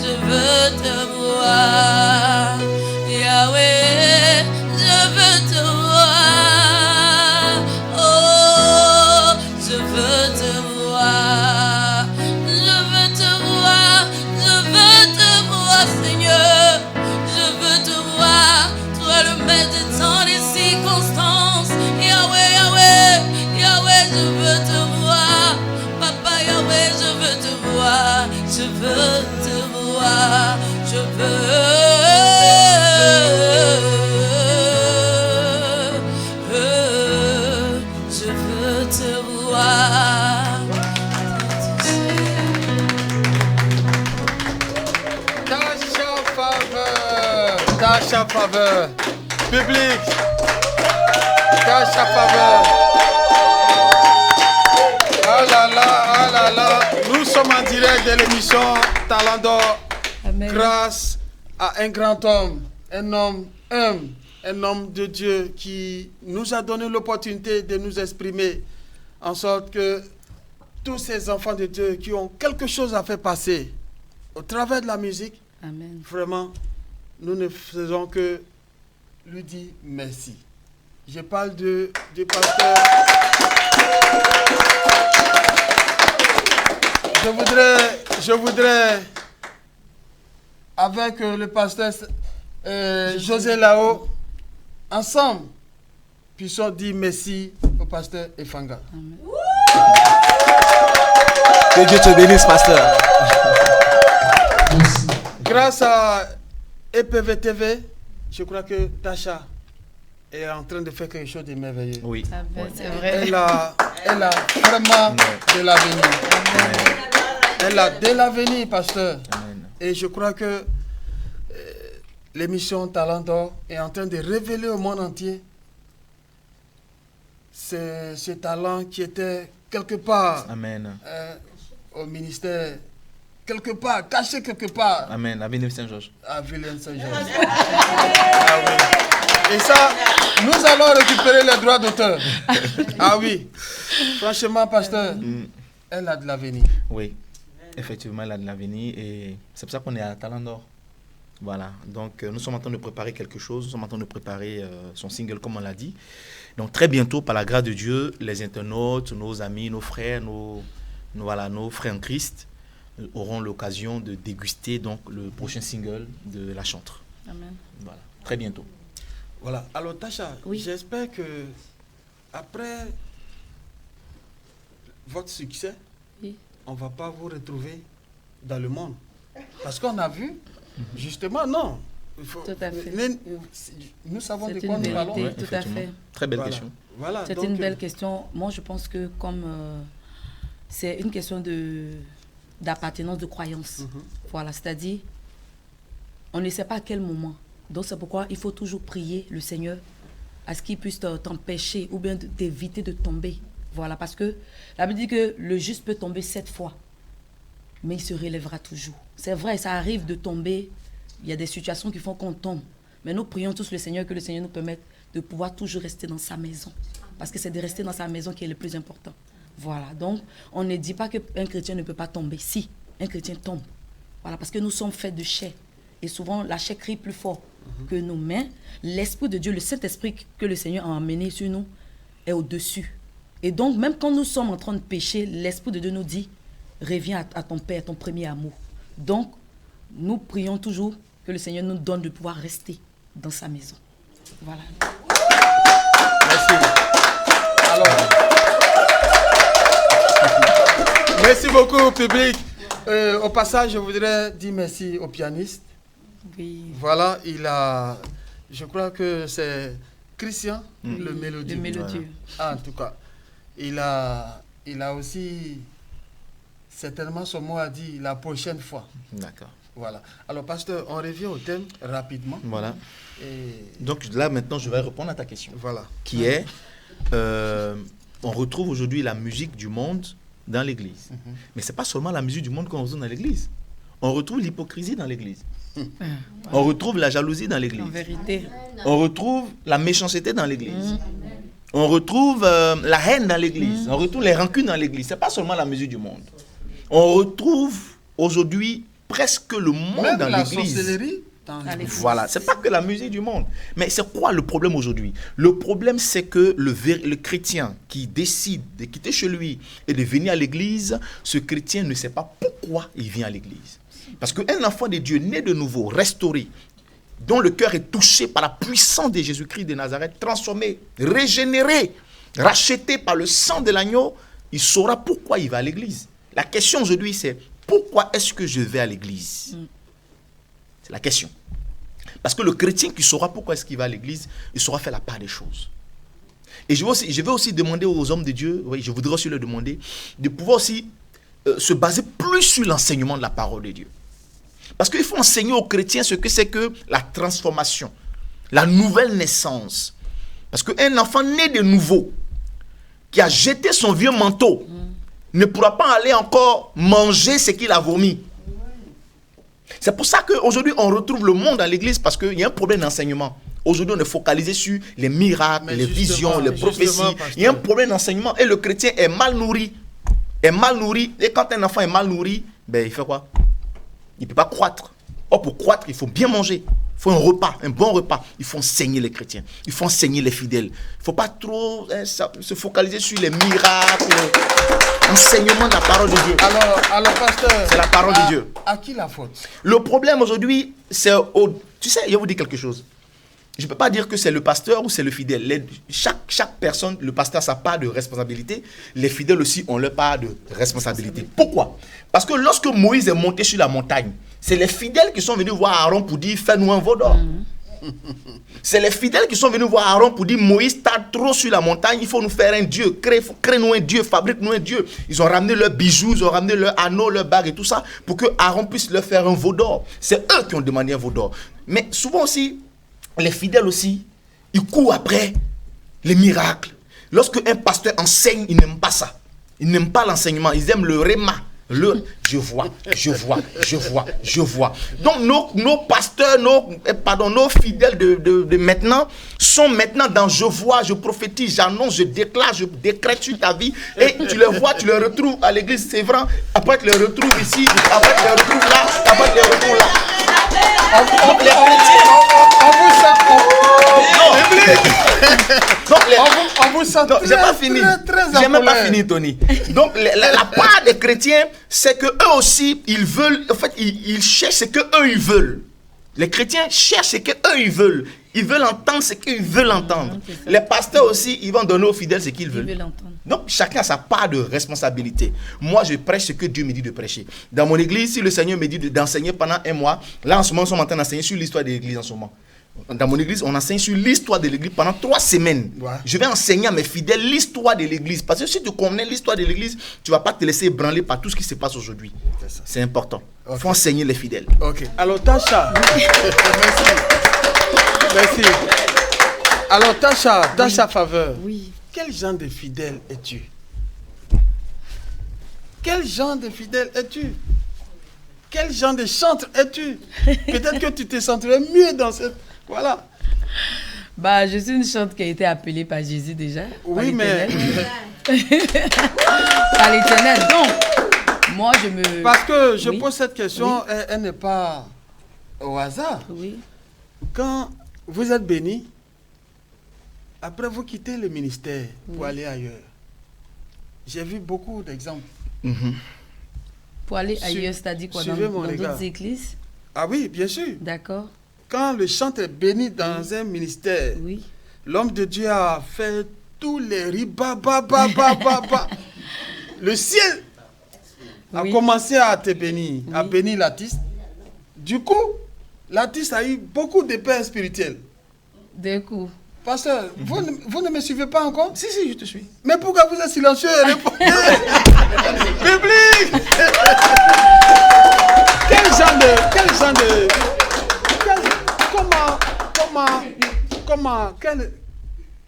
je veux te voir. Yahweh, je veux te voir. Oh, je veux te voir. Je veux te voir. Je veux te voir, Seigneur. Je veux te voir. Toi, le maître des temps, des circonstances. Yahweh, Yahweh, Yahweh, je veux te voir. Papa, Yahweh, je veux te voir. Je veux te voir. Je veux te voir. Tasha Faveur. Tasha Faveur. Public. Tasha Faveur. Ah là là, ah là là. Nous sommes en direct de l'émission Talent d'Or. Amen. Grâce à un grand homme, un homme humble, un homme de Dieu qui nous a donné l'opportunité de nous exprimer en sorte que tous ces enfants de Dieu qui ont quelque chose à faire passer au travers de la musique. Amen. Vraiment, nous ne faisons que lui dire merci. Je parle du pasteur. Je voudrais avec le pasteur José Lao, ensemble, puissons dire merci au pasteur Efanga. Amen. Que Dieu te bénisse, pasteur. Grâce à EPV TV, je crois que Tasha est en train de faire quelque chose de merveilleux. Oui. Amen, c'est vrai. Elle a vraiment de l'avenir. Elle a de l'avenir, pasteur. Amen. Et je crois que l'émission Talent d'Or est en train de révéler au monde entier ce talent qui était quelque part Amen. au ministère, quelque part, caché quelque part Amen. À Villeneuve-Saint-Georges. à Villeneuve-Saint-Georges. Ah oui. Et ça, nous allons récupérer les droits d'auteur. Ah oui. Franchement, pasteur, elle a de l'avenir. Oui. Effectivement, elle a de l'avenir et c'est pour ça qu'on est à Talent d'Or. Voilà. Donc, nous sommes en train de préparer quelque chose. Nous sommes en train de préparer son single, comme on l'a dit. Donc, très bientôt, par la grâce de Dieu, les internautes, nos amis, nos frères, nos frères en Christ auront l'occasion de déguster donc le prochain single de la chanteuse. Amen. Voilà. Très bientôt. Voilà. Alors, Tasha, Oui. j'espère que après votre succès, Oui. on ne va pas vous retrouver dans le monde. Parce qu'on a vu, justement, non. Tout à fait. Nous savons de C'est quoi une nous parlons. vérité, tout à effectivement. fait. Très belle Voilà. question. Voilà, C'est donc, une belle question. Moi, je pense que comme c'est une question d'appartenance, de croyance. Voilà, c'est-à-dire, on ne sait pas à quel moment. Donc, c'est pourquoi il faut toujours prier le Seigneur à ce qu'il puisse t'empêcher ou bien t'éviter de tomber. Voilà, parce que la Bible dit que le juste peut tomber 7 fois, mais il se relèvera toujours. C'est vrai, ça arrive de tomber. Il y a des situations qui font qu'on tombe. Mais nous prions tous le Seigneur, que le Seigneur nous permette de pouvoir toujours rester dans sa maison. Parce que c'est de rester dans sa maison qui est le plus important. Voilà, donc on ne dit pas qu'un chrétien ne peut pas tomber. Si, un chrétien tombe. Voilà, parce que nous sommes faits de chair. Et souvent, la chair crie plus fort que nous. Mais l'Esprit de Dieu, le Saint-Esprit que le Seigneur a amené sur nous, est au-dessus. Et donc, même quand nous sommes en train de pécher, l'Esprit de Dieu nous dit, reviens à ton Père, ton premier amour. Donc, nous prions toujours que le Seigneur nous donne de pouvoir rester dans sa maison. Voilà. merci. Alors, merci beaucoup, public. Au passage, je voudrais dire merci au pianiste. Oui. Voilà, je crois que c'est Christian, le mélodieux. Le mélodieux. Ah, en tout cas, il a aussi certainement son mot à dire la prochaine fois. D'accord. Voilà. Alors, pasteur, on revient au thème rapidement. Voilà. Et Donc là, maintenant, je vais répondre à ta question. voilà. Qui est, on retrouve aujourd'hui la musique du monde dans l'église. Mais ce n'est pas seulement la musique du monde qu'on retrouve dans l'église. On retrouve l'hypocrisie dans l'église. On retrouve la jalousie dans l'église. En vérité. On retrouve la méchanceté dans l'église. On retrouve la haine dans l'église. On retrouve les rancunes dans l'église. Ce n'est pas seulement la musique du monde. On retrouve aujourd'hui presque le monde Même dans la l'église. sorcellerie dans l'église. Voilà, c'est pas que la musique du monde. Mais c'est quoi le problème aujourd'hui? Le problème, c'est que le chrétien qui décide de quitter chez lui et de venir à l'église, ce chrétien ne sait pas pourquoi il vient à l'église. Parce qu'un enfant de Dieu né de nouveau, restauré, dont le cœur est touché par la puissance de Jésus-Christ de Nazareth, transformé, régénéré, racheté par le sang de l'agneau, il saura pourquoi il va à l'église. La question aujourd'hui, c'est pourquoi est-ce que je vais à l'église? C'est la question. Parce que le chrétien qui saura pourquoi est-ce qu'il va à l'église, il saura faire la part des choses. Et je vais aussi demander aux hommes de Dieu, oui, je voudrais aussi leur demander, de pouvoir aussi se baser plus sur l'enseignement de la parole de Dieu. Parce qu'il faut enseigner aux chrétiens ce que c'est que la transformation, la nouvelle naissance. Parce qu'un enfant né de nouveau, qui a jeté son vieux manteau, ne pourra pas aller encore manger ce qu'il a vomi. C'est pour ça qu'aujourd'hui, on retrouve le monde dans l'église parce qu'il y a un problème d'enseignement. Aujourd'hui, on est focalisé sur les miracles, les visions, les prophéties. Il y a un problème d'enseignement et le chrétien est mal nourri, est mal nourri. Et quand un enfant est mal nourri, ben, il fait quoi? Il ne peut pas croître. Or, pour croître, il faut bien manger. Il faut un repas, un bon repas. Il faut enseigner les chrétiens. Il faut enseigner les fidèles. Il ne faut pas trop se focaliser sur les miracles. Enseignement de la parole de Dieu. Alors pasteur, c'est la parole de Dieu. À qui la faute? Le problème aujourd'hui, c'est... Tu sais, je vais vous dire quelque chose. Je ne peux pas dire que c'est le pasteur ou c'est le fidèle. Chaque personne, le pasteur a sa part de responsabilité. Les fidèles aussi ont leur part de responsabilité. Pourquoi? Parce que lorsque Moïse est monté sur la montagne, c'est les fidèles qui sont venus voir Aaron pour dire « Fais-nous un veau d'or ». C'est les fidèles qui sont venus voir Aaron pour dire « Moïse, t'as trop sur la montagne, il faut nous faire un Dieu. Crée-nous un Dieu, fabrique-nous un Dieu ». Ils ont ramené leurs bijoux, ils ont ramené leurs anneaux, leurs bagues et tout ça pour que Aaron puisse leur faire un veau d'or. C'est eux qui ont demandé un veau d'or. Mais souvent aussi, les fidèles aussi, ils courent après les miracles. Lorsque un pasteur enseigne, ils n'aiment pas ça. Ils n'aiment pas l'enseignement, ils aiment le réma. Je vois. Donc nos pasteurs, nos fidèles de maintenant sont maintenant dans je vois, je prophétise, j'annonce, je déclare, je décrète sur ta vie. Et tu les vois, tu les retrouves à l'église Sévran. Après tu les retrouves ici, après tu les retrouves là, après tu les retrouves là. On vous sent j'ai pas fini. J'ai même pas fini, Tony. Donc la part des chrétiens, c'est que eux aussi, ils veulent. En fait, ils cherchent ce que eux ils veulent. Les chrétiens cherchent ce que eux ils veulent. Ils veulent entendre ce qu'ils veulent entendre. Les pasteurs aussi, ils vont donner aux fidèles ce qu'ils veulent. Donc chacun a sa part de responsabilité. Moi, je prêche ce que Dieu me dit de prêcher. Dans mon église, si le Seigneur me dit d'enseigner pendant un mois, là en ce moment, nous sommes en train d'enseigner sur l'histoire de l'église en ce moment. Dans mon église, on enseigne sur l'histoire de l'église pendant 3 semaines. Ouais. Je vais enseigner à mes fidèles l'histoire de l'église. Parce que si tu connais l'histoire de l'église, tu ne vas pas te laisser ébranler par tout ce qui se passe aujourd'hui. C'est important. Il faut enseigner les fidèles. Ok. Alors, Tasha. Merci. Alors, Tasha Faveur. Oui. Quel genre de fidèle es-tu? Quel genre de fidèle es-tu? Quel genre de chantre es-tu? Peut-être que tu te sentirais mieux dans cette... Voilà. Bah, je suis une chante qui a été appelée par Jésus déjà. Oui, mais... par l'Éternel. Donc, moi, je me... Parce que je pose cette question, elle n'est pas au hasard. Oui. Quand vous êtes béni, après vous quittez le ministère pour aller ailleurs. J'ai vu beaucoup d'exemples. Pour aller ailleurs, c'est-à-dire quoi? Dans d'autres églises? Ah oui, bien sûr. D'accord. Quand le chantre est béni dans un ministère, l'homme de Dieu a fait tous les riba. Le ciel a commencé à te bénir, à bénir l'artiste. Du coup, l'artiste a eu beaucoup de paix spirituelle. D'un coup. Pasteur, vous ne me suivez pas encore? Si, je te suis. Mais pourquoi vous êtes silencieux? Répondez. Public.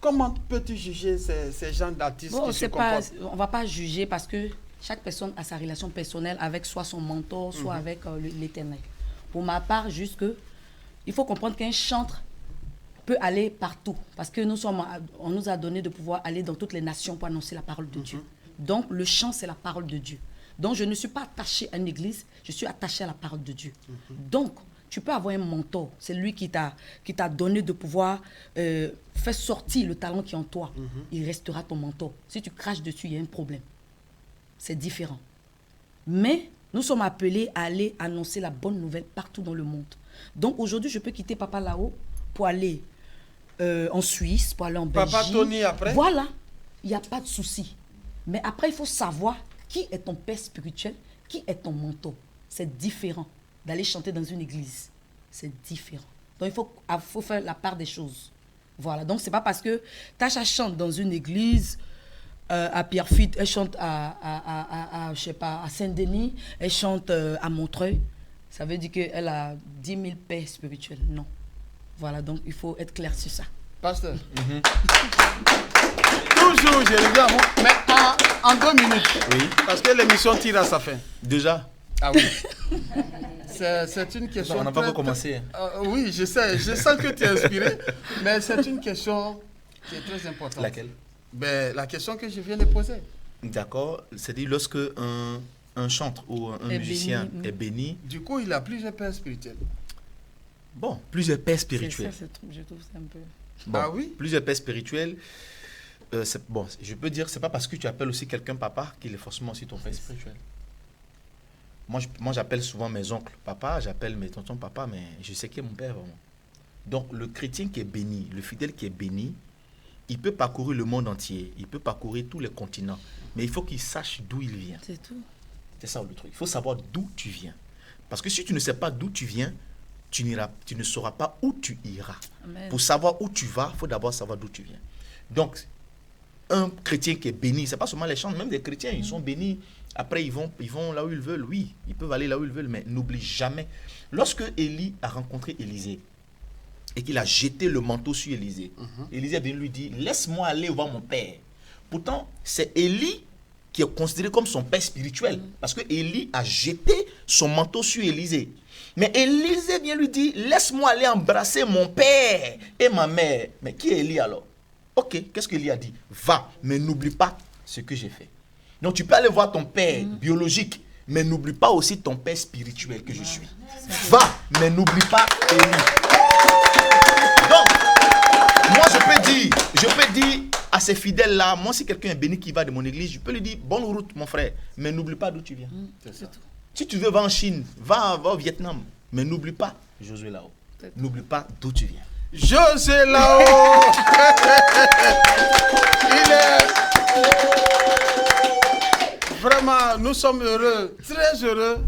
Comment peux-tu juger ces gens d'artistes qui se comportent? On ne va pas juger parce que chaque personne a sa relation personnelle avec soit son mentor, soit avec l'Éternel. Pour ma part, juste que il faut comprendre qu'un chantre peut aller partout parce que on nous a donné de pouvoir aller dans toutes les nations pour annoncer la parole de Dieu. Donc, le chant, c'est la parole de Dieu. Donc, je ne suis pas attachée à une église, je suis attachée à la parole de Dieu. Donc, tu peux avoir un mentor, c'est lui qui t'a donné de pouvoir faire sortir le talent qui est en toi. Il restera ton mentor. Si tu craches dessus, il y a un problème. C'est différent. Mais nous sommes appelés à aller annoncer la bonne nouvelle partout dans le monde. Donc, aujourd'hui, je peux quitter Papa là-haut pour aller en Suisse, pour aller en Belgique. Papa Tony après? Voilà, il n'y a pas de souci. Mais après, il faut savoir qui est ton père spirituel, qui est ton mentor. C'est différent d'aller chanter dans une église. C'est différent. Donc, il faut faire la part des choses. Voilà. Donc, ce n'est pas parce que Tasha chante dans une église à Pierrefitte, elle chante je sais pas, à Saint-Denis, elle chante à Montreuil. Ça veut dire qu'elle a 10 000 pères spirituels. Non. Voilà. Donc, il faut être clair sur ça. Pasteur. Toujours, je regarde. Mais en 2 minutes. Oui. Parce que l'émission tire à sa fin. Déjà? Ah oui. C'est une question. On n'a pas recommencé. Oui, je sais. Je sens que tu es inspiré. Mais c'est une question qui est très importante. Laquelle? La question que je viens de poser. D'accord. C'est-à-dire lorsque un chantre ou un musicien est béni. Du coup, il a plusieurs pères spirituels. Bon, plusieurs pères spirituels. C'est ça, je trouve c'est un peu... Bon, Ah oui? Plusieurs pères spirituels. Bon, je peux dire, c'est pas parce que tu appelles aussi quelqu'un papa qu'il est forcément aussi ton père spirituel. Moi, j'appelle souvent mes oncles papa, j'appelle mes tontons papa, mais je sais qui est mon père vraiment. Donc, le chrétien qui est béni, le fidèle qui est béni, il peut parcourir le monde entier, il peut parcourir tous les continents, mais il faut qu'il sache d'où il vient. C'est tout. C'est ça le truc. Il faut savoir d'où tu viens. Parce que si tu ne sais pas d'où tu viens, tu ne sauras pas où tu iras. Amen. Pour savoir où tu vas, il faut d'abord savoir d'où tu viens. Donc, un chrétien qui est béni, ce n'est pas seulement les chants, même des chrétiens, ils sont bénis. Après, ils vont là où ils veulent. Oui, ils peuvent aller là où ils veulent, mais n'oublie jamais. Lorsque Élie a rencontré Élisée et qu'il a jeté le manteau sur Élisée, Élisée est venu lui dire, laisse-moi aller voir mon père. Pourtant, c'est Élie qui est considéré comme son père spirituel, parce que Élie a jeté son manteau sur Élisée. Mais Élisée vient lui dire, laisse-moi aller embrasser mon père et ma mère. Mais qui est Élie alors? Ok, qu'est-ce qu'Élie a dit? Va, mais n'oublie pas ce que j'ai fait. Donc tu peux aller voir ton père biologique, mais n'oublie pas aussi ton père spirituel que je suis. Va, mais n'oublie pas Élie. Donc, moi je peux dire à ces fidèles-là, moi si quelqu'un est béni qui va de mon église, je peux lui dire, bonne route mon frère, mais n'oublie pas d'où tu viens. C'est ça. Si tu veux, va en Chine, va au Vietnam, mais n'oublie pas Josué là-haut. N'oublie pas d'où tu viens. José là-haut. Il est... Vraiment, nous sommes heureux, très heureux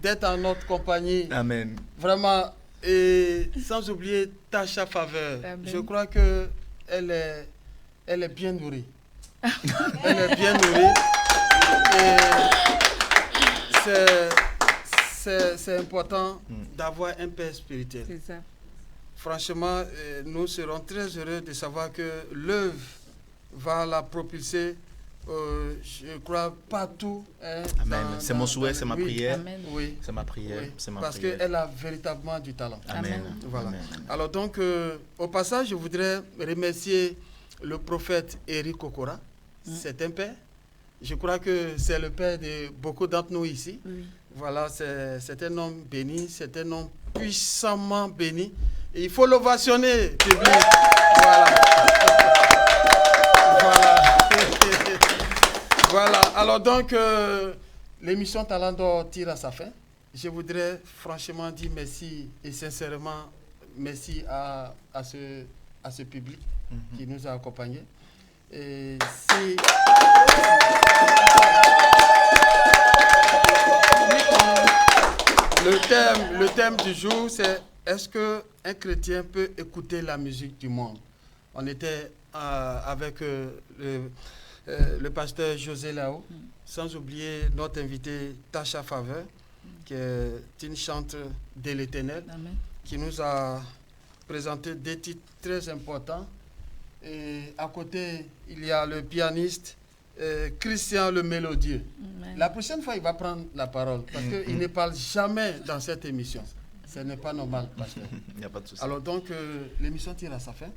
d'être en notre compagnie. Amen. Vraiment, et sans oublier Tasha Faveur. Amen. Je crois que elle est bien nourrie. Elle est bien nourrie. Et c'est important d'avoir un père spirituel. C'est ça. Franchement, nous serons très heureux de savoir que l'œuvre va la propulser, je crois, partout. Hein, Amen. C'est mon souhait, c'est ma prière. Amen. Oui, C'est ma prière. oui, C'est ma parce prière. qu'elle a véritablement du talent. Amen. Voilà. Amen. Alors donc, au passage, je voudrais remercier le prophète Eric Okora. C'est un père. Je crois que c'est le père de beaucoup d'entre nous ici. Oui. Voilà, c'est un homme béni, c'est un homme puissamment béni. Et il faut l'ovationner, public. Voilà. Voilà. Voilà. Alors donc, l'émission Talent d'Or tire à sa fin. Je voudrais franchement dire merci et sincèrement merci à ce public qui nous a accompagnés. Et si... Le thème du jour, c'est est-ce qu'un chrétien peut écouter la musique du monde? On était avec le pasteur José Lao, sans oublier notre invité Tasha Faveur, qui est une chanteuse de l'Éternel, Amen. qui nous a présenté des titres très importants. Et à côté, il y a le pianiste Christian le Mélodieux. Amen. La prochaine fois, il va prendre la parole parce qu'il ne parle jamais dans cette émission. Ce n'est pas normal, pasteur. Il n'y a pas de souci. Alors donc, l'émission tire à sa fin.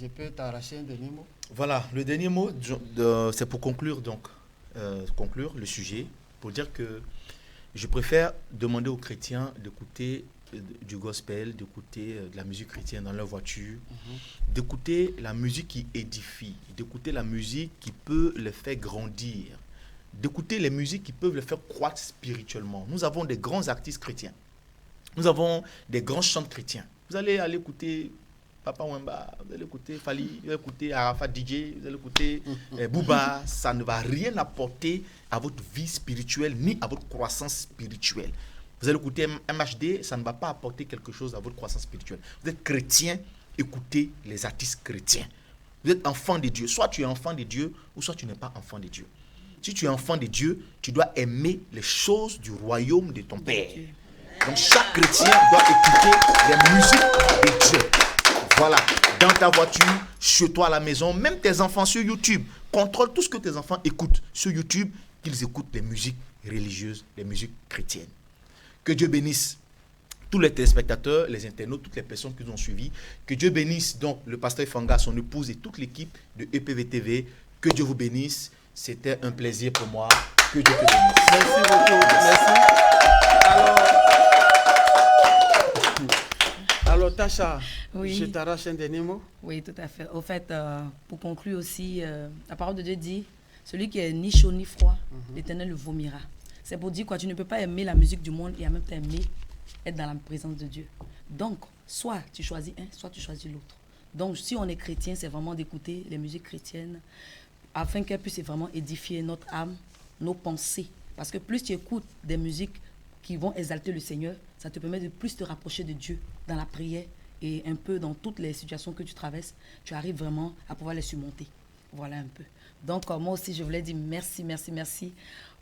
Je peux t'arracher un dernier mot. Voilà, le dernier mot, c'est pour conclure conclure le sujet, pour dire que je préfère demander aux chrétiens d'écouter du gospel, d'écouter de la musique chrétienne dans leur voiture, d'écouter la musique qui édifie, d'écouter la musique qui peut les faire grandir, d'écouter les musiques qui peuvent les faire croître spirituellement. Nous avons des grands artistes chrétiens. Nous avons des grands chants chrétiens. Vous allez écouter Papa Wemba, vous allez écouter Fali, vous allez écouter Arafat DJ, vous allez écouter Booba. Ça ne va rien apporter à votre vie spirituelle ni à votre croissance spirituelle. Vous allez écouter MHD, ça ne va pas apporter quelque chose à votre croissance spirituelle. Vous êtes chrétien, écoutez les artistes chrétiens. Vous êtes enfant de Dieu. Soit tu es enfant de Dieu, ou soit tu n'es pas enfant de Dieu. Si tu es enfant de Dieu, tu dois aimer les choses du royaume de ton Père. Donc chaque chrétien doit écouter les musiques de Dieu. Voilà, dans ta voiture, chez toi à la maison, même tes enfants sur YouTube. Contrôle tout ce que tes enfants écoutent sur YouTube, qu'ils écoutent les musiques religieuses, les musiques chrétiennes. Que Dieu bénisse tous les téléspectateurs, les internautes, toutes les personnes qui nous ont suivis. Que Dieu bénisse donc le pasteur Fanga, son épouse et toute l'équipe de EPV TV. Que Dieu vous bénisse. C'était un plaisir pour moi. Que Dieu te bénisse. Merci beaucoup. Merci. Alors Tasha, Oui. je t'arrache un dernier mot. Oui, tout à fait. Au fait, pour conclure aussi, la parole de Dieu dit, celui qui est ni chaud ni froid, l'Éternel le vomira. C'est pour dire quoi, tu ne peux pas aimer la musique du monde et en même temps aimer être dans la présence de Dieu. Donc, soit tu choisis un, soit tu choisis l'autre. Donc, si on est chrétien, c'est vraiment d'écouter les musiques chrétiennes afin qu'elles puissent vraiment édifier notre âme, nos pensées. Parce que plus tu écoutes des musiques qui vont exalter le Seigneur, ça te permet de plus te rapprocher de Dieu dans la prière et un peu dans toutes les situations que tu traverses, tu arrives vraiment à pouvoir les surmonter. Voilà un peu. Donc, moi aussi, je voulais dire merci, merci, merci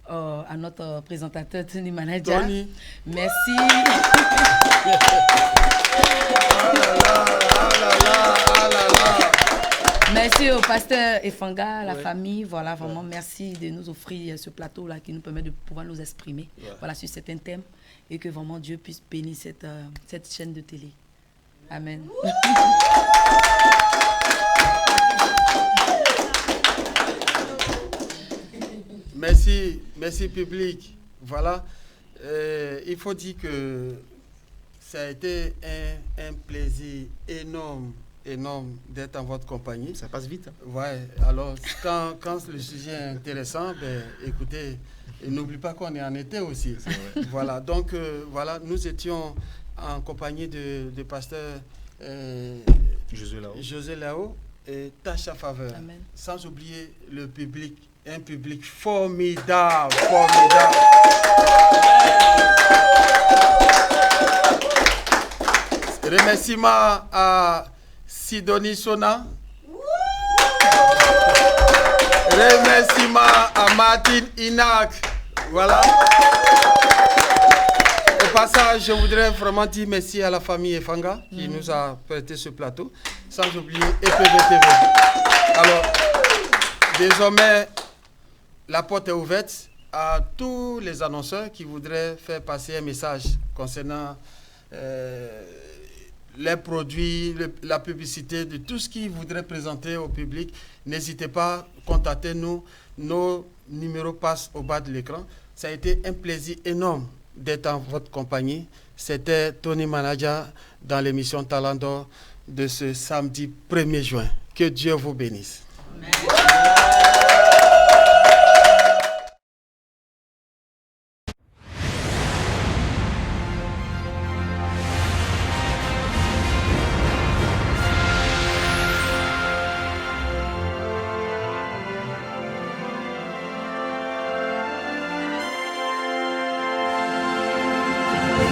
à notre présentateur Tony Manager. Tony. Merci. Merci au pasteur Efanga, la famille. Voilà, vraiment, merci de nous offrir ce plateau-là qui nous permet de pouvoir nous exprimer voilà, sur certains thèmes et que vraiment Dieu puisse bénir cette chaîne de télé. Amen. Merci, merci public. Voilà, il faut dire que ça a été un plaisir énorme d'être en votre compagnie. Ça passe vite. Hein. Ouais, alors quand le sujet est intéressant, ben, écoutez, n'oublie pas qu'on est en été aussi. Voilà, donc voilà, nous étions en compagnie de pasteur José Lao et Tasha Faveur. Amen. Sans oublier le public, un public formidable, formidable. Remerciements à Sidonie Sona. Remerciements à Martin Inak. Voilà. Au passage, je voudrais vraiment dire merci à la famille Efanga qui nous a prêté ce plateau, sans oublier EPV-TV. Alors, désormais, la porte est ouverte à tous les annonceurs qui voudraient faire passer un message concernant les produits, la publicité, de tout ce qu'ils voudraient présenter au public. N'hésitez pas, contactez-nous. Nos numéros passent au bas de l'écran. Ça a été un plaisir énorme d'être en votre compagnie. C'était Tony Manager dans l'émission Talent d'Or de ce samedi 1er juin. Que Dieu vous bénisse. Amen.